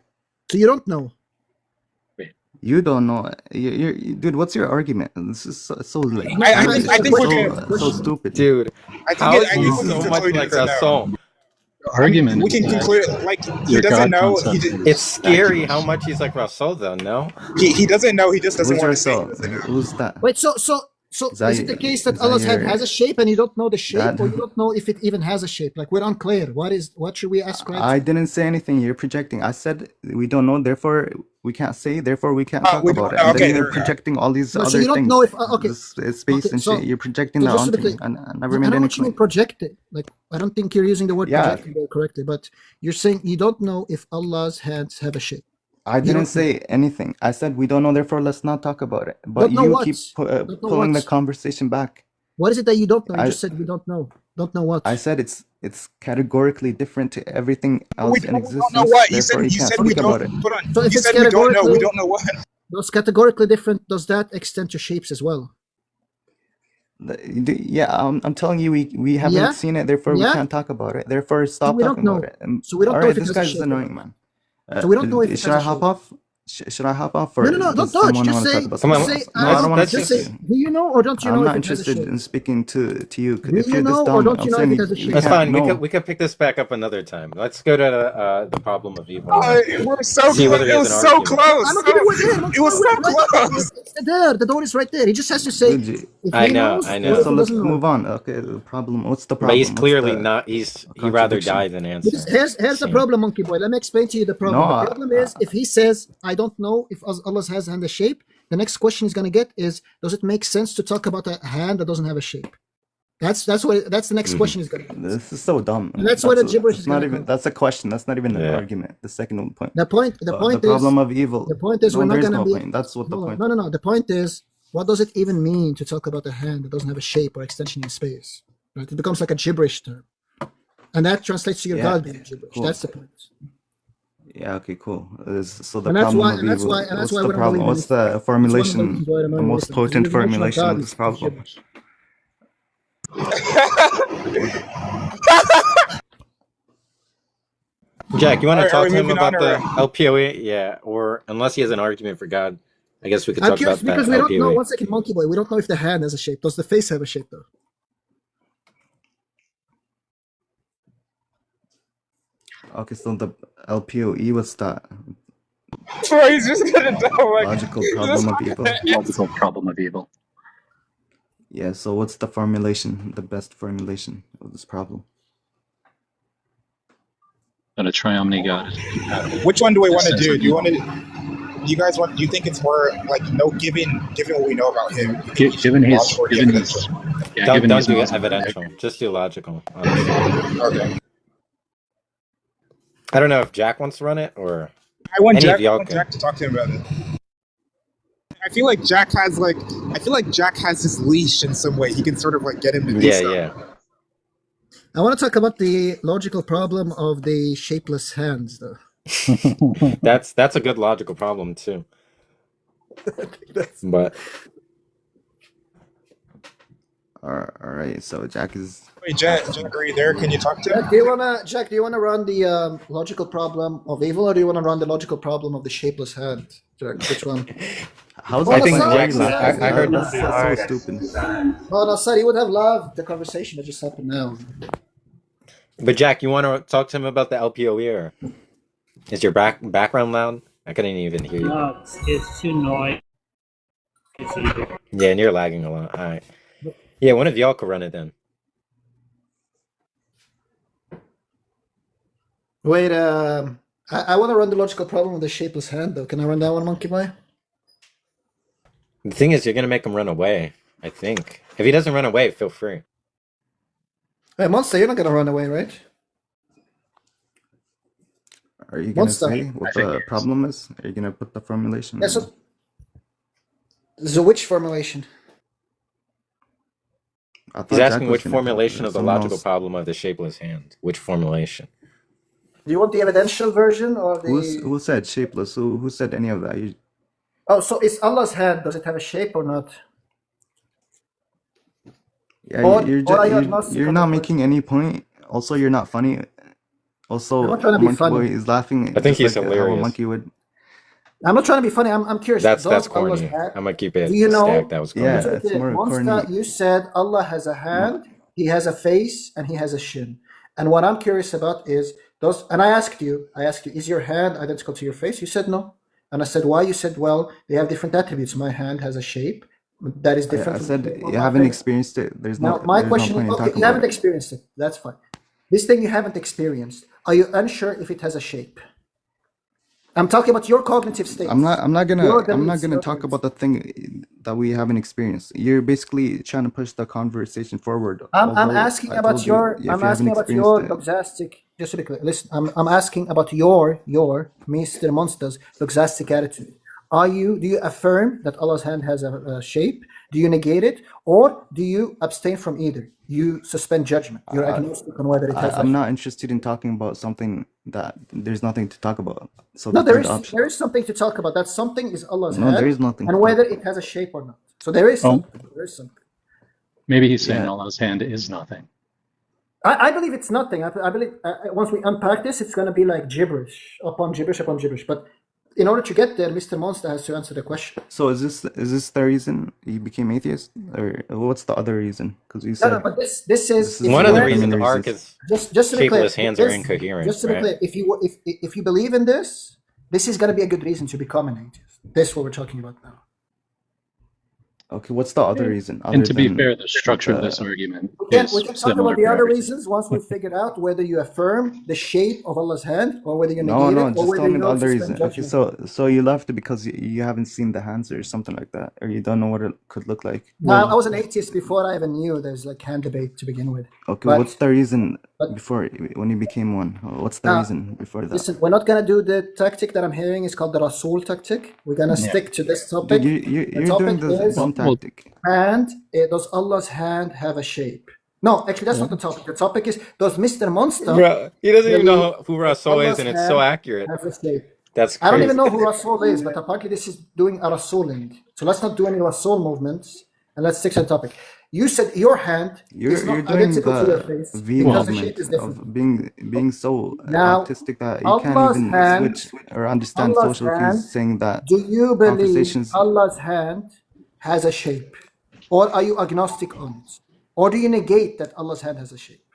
So you don't know. You don't know. Dude, what's your argument? This is so like. I think we're so stupid. Dude, I think how it, is I he think we can so much conclude like it's a no. RaSol? Argument. We can is that conclude like he your doesn't God know. concept He, is It's scary accurate. how much he's like RaSol, though. No, he doesn't know. He just doesn't Who's want to say. yourself? Who's that? Wait, so Is that is it the your- case that is that Allah's hand your- has a shape and you don't know the shape, that- or you don't know if it even has a shape? Like we're unclear. What should we ask? Right? I didn't say anything. You're projecting. I said we don't know. Therefore, we can't say. Therefore, we can't talk we about don't- it. And okay, then you're there- projecting all these No, so other you don't things. know if- okay. This space Okay, and so- shit. You're projecting so that just to onto be me. clear, And I never I made don't know any what you mean claim. project it. Like I don't think you're using the word Yeah. projecting very correctly, but you're saying you don't know if Allah's hands have a shape. I don't- didn't say anything. I said we don't know. Therefore, let's not talk about it. But Don't know you what? keep Don't know pulling the what? conversation back. What is it that you don't know? You I- just said we don't know. Don't know what? I said it's categorically different to everything else We in don't existence. know what you Therefore, said. You can't said we speak about it. don't. Hold on. So if You it's said we don't know. We categorically- don't know what. Those categorically different. Does that extend to shapes as well? Yeah, I'm telling you, we haven't Yeah? seen it. Therefore, we Yeah? can't talk about it. Therefore, stop we don't talking about know. it. So we don't all know right, if it this has a guy's shape or annoying, man. So we don't know if it Should has I a hop shape. off? Should I hop off, or No, don't does touch. someone Just want to say, talk about Come on, something just else? say, No, I don't want let's to just speak say, to you. do you know or don't you know I'm if not it has a interested shape? in speaking to you. Do If you you're this know or dumb, don't I'm you know if saying it has a you shape? that's can't fine. know. We could pick this back up another time. Let's go to the problem of evil. We're so See close. whether he It has was an so argument. close. I'm not giving away there. It was so close. It's there. The door is right there. He just has to say Dude, if I he know, knows I or know. if so he let's doesn't know. move on. Okay, the problem. What's the But he's problem? What's clearly the not. He rather contradiction? die than Because answer. here's the Same. problem, monkey boy. Let me explain to you the problem. No, The problem is if he says, I don't know if Allah has hand a shape, the next question he's gonna get is, does it make sense to talk about a hand that doesn't have a shape? That's the next question he's gonna get. This is so dumb. And that's where the gibberish is not gonna even. come. That's a question. That's not even an Yeah. argument. The second point. The point The is problem of evil. the point is No, we're not there is gonna no be point. That's what the point. no. The point is, what does it even mean to talk about a hand that doesn't have a shape or extension in space? Right? It becomes like a gibberish term. And that translates to your Yeah, God being gibberish. cool. That's the point. Yeah. Okay. Cool. So the And that's problem why- of and that's evil. why- and that's What's why the we don't problem? believe in What's this. the That's one of the formulation? reasons why I don't The believe most in potent this. The definition of formulation God of this is problem. gibberish. Jack, you want to Are talk we to him moving about on, the or- LPOE? Yeah, or unless he has an argument for God, I guess we could I'm talk curious about that because we don't know. LPOE. One second, monkey boy. We don't know if the hand has a shape. Does the face have a shape though? Okay. So the LPOE. What's that? Bro, he's just gonna know. Like, Logical he's problem just- of evil. Logical problem of evil. Yeah. So what's the formulation? The best formulation of this problem? That a triomni God. Which one do we want to do? Do you want to? Do you guys want? Do you think it's more like given what we know about him? Given his, logical or given evidential? his, yeah, Don't given don't his do Muslim- evidential. Just do logical. Honestly. Okay. I don't know if Jack wants to run it or I want Any of Jack. y'all I want can. Jack to talk to him about it. I feel like Jack has his leash in some way. He can sort of get him to do yeah, stuff. yeah. I want to talk about the logical problem of the shapeless hands, though. That's a good logical problem too. But All right. So Jack is. Wait, Jack, are you there? Can you talk to him? Jack, do you wanna run the logical problem of evil, or do you wanna run the logical problem of the shapeless hand? Jack, which one? How's Well, that think point Jack's regular? not- I heard- That's so stupid. Well, no, sorry, he would have loved the conversation that just happened now. Jack, you want to talk to him about the LPOE or is your background loud? I couldn't even hear you. No, it's too noisy. Yeah, and you're lagging a lot. All right. Yeah, one of y'all could run it then. Wait, I want to run the logical problem of the shapeless hand, though. Can I run that one, monkey boy? The thing is, you're gonna make him run away. I think if he doesn't run away, feel free. Hey, Monster, you're not gonna run away, right? Are you gonna Monster. say what the problem is? Are you gonna put the formulation? Yeah, so which formulation? I thought He's Jack asking was which gonna formulation of the someone logical else. problem of the shapeless hand. Which formulation? Do you want the evidential version or the? Who said shapeless? Who said any of that? Oh, so it's Allah's hand. Does it have a shape or not? Yeah, Or- you're or are you you're, agnostic you're on not the making any point. Also, you're not funny. Also, I'm not trying to be Monkey funny. Boy is laughing. I think just he's like how a hilarious. monkey would. I'm not trying to be funny. I'm curious. That's Does corny. Allah's hand? I'm gonna keep it Do you know- stacked. That was corny. Yeah, That's it's more Monster, corny. you said Allah has a hand, He has a face, and He has a shin. And what I'm curious about is those. And I asked you, is your hand identical to your face? You said no. And I said, why? You said, well, they have different attributes. My hand has a shape that is different. I from said the shape of you my haven't face. experienced it. There's Now, no. my there's question no is, point in okay, talking you haven't about it. experienced it. That's fine. This thing you haven't experienced. Are you unsure if it has a shape? I'm talking about your cognitive state. I'm not Your gonna beliefs, your talk beliefs. about the thing that we haven't experienced. You're basically trying to push the conversation forward. I'm although asking I about told you, your if I'm you asking haven't about your experienced doxastic. Just to be clear, listen. I'm asking about your Mr. Monster's doxastic attitude. Do you affirm that Allah's hand has a shape? Do you negate it, or do you abstain from either? You suspend judgment. You're agnostic on whether it has. I'm not interested in talking about something that there's nothing to talk about. So No, the there third is option. there is something to talk about. That something is Allah's No, hand, there is nothing and to whether talk it has a shape or not. So there is something. There is something. Maybe he's saying Yeah. Allah's hand is nothing. I believe it's nothing. I believe once we unpack this, it's going to be like gibberish upon gibberish upon gibberish. But in order to get there, Mr. Monster has to answer the question. So is this the reason you became atheist, or what's the other reason? Because you No, said no, but this is this is One of the one reasons the Ark reasons. is just to be clear. shapeless hands are This, incoherent, just to be right? clear, if you believe in this, this is going to be a good reason to become an atheist. This is what we're talking about now. Okay, what's the other reason? And to be than fair, the structure of the- this argument We can is talk similar about the for other everything. reasons once we figure out whether you affirm the shape of Allah's hand or whether you No, negate no, it or just whether tell me you the also other spend reason. Okay, judgment. so you left because you haven't seen the hands or something like that, or you don't know what it could look like. No, I was an atheist before I even knew there's like hand debate to begin with. Okay, But- what's the reason but- before when you became one? What's the Now, reason before that? Listen, we're not gonna do the tactic that I'm hearing. It's called the RaSol tactic. We're gonna stick to this topic. Dude, you're doing topic the is- dumb tactic. And does Allah's hand have a shape? No, actually, that's not the topic. The topic is, does Mr. Monster Bro, he doesn't even know who believe RaSol is, Allah's and it's so hand accurate. have a shape? That's I don't crazy. even know who RaSol is, but apparently this is doing a RaSoling. So let's not do any RaSol movements, and let's stick to the topic. You said your hand You're is not doing identical to your the face V because the movement shape is different. of being so Now, autistic that you Allah's can't even hand- switch or understand Allah's social hand- cues, saying that Do you believe conversations- Allah's hand has a shape? Or are you agnostic on it? Or do you negate that Allah's hand has a shape?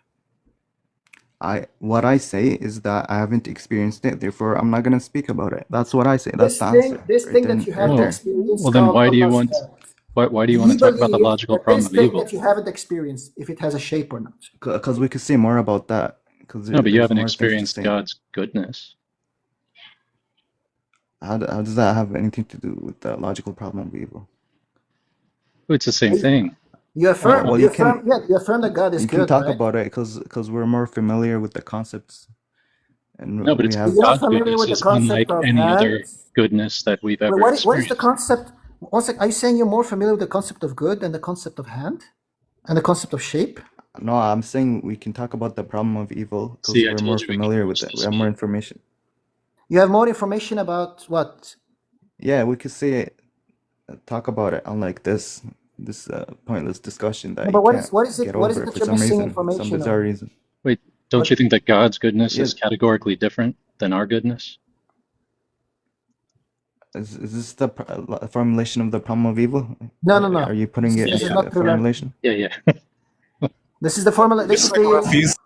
what I say is that I haven't experienced it, therefore I'm not gonna speak about it. That's what I say. That's This the thing, answer. this right thing then- that you right haven't there. experienced. Well, then called why do you Allah's want hand. why do you want to talk about the believe logical that problem this of thing evil? that you haven't experienced, if it has a shape or not? Because we could say more about that. No, but you haven't experienced God's goodness. How does that have anything to do with the logical problem of evil? It's the same thing. You affirm, well, you you can- affirm, you affirm that God is You good. can talk right? about it because we're more familiar with the concepts. And No, but we it's have You're God's familiar goodness with the is concept unlike of any other hands? goodness that we've ever Wait, what is experienced. the concept? One sec, are you saying you're more familiar with the concept of good than the concept of hand? And the concept of shape? No, I'm saying we can talk about the problem of evil because See, I we're told more you we familiar can with use it. this We have more game. information. You have more information about what? Yeah, we could say talk about it unlike this pointless discussion that No, but you what can't is- what is it- get what is over it that for you're some missing reason, information some on? bizarre reason. Wait, don't you think that God's goodness is Yeah. categorically different than our goodness? Is this the formulation of the problem of evil? No, no, no. Are you putting it This is into not the correct. formulation? Yeah. This is the formula. This is Refuse-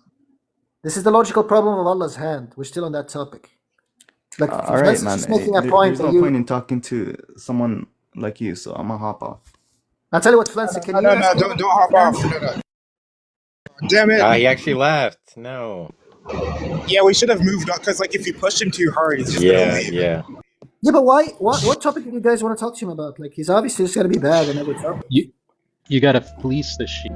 this is the logical problem of Allah's hand. We're still on that topic. Like, All right, Francis man. is making a point. There's that no you, point in talking to someone like you, so I'm gonna hop off. I'll tell you what, Francis, can you? No, don't hop off. No. Damn it. He actually left. No. Yeah, we should have moved on because, like, if you push him too hard, he's just Yeah, gonna leave. yeah. Yeah, but why? What topic do you guys want to talk to him about? Like, he's obviously just gonna be bad in every topic. You gotta fleece the sheep.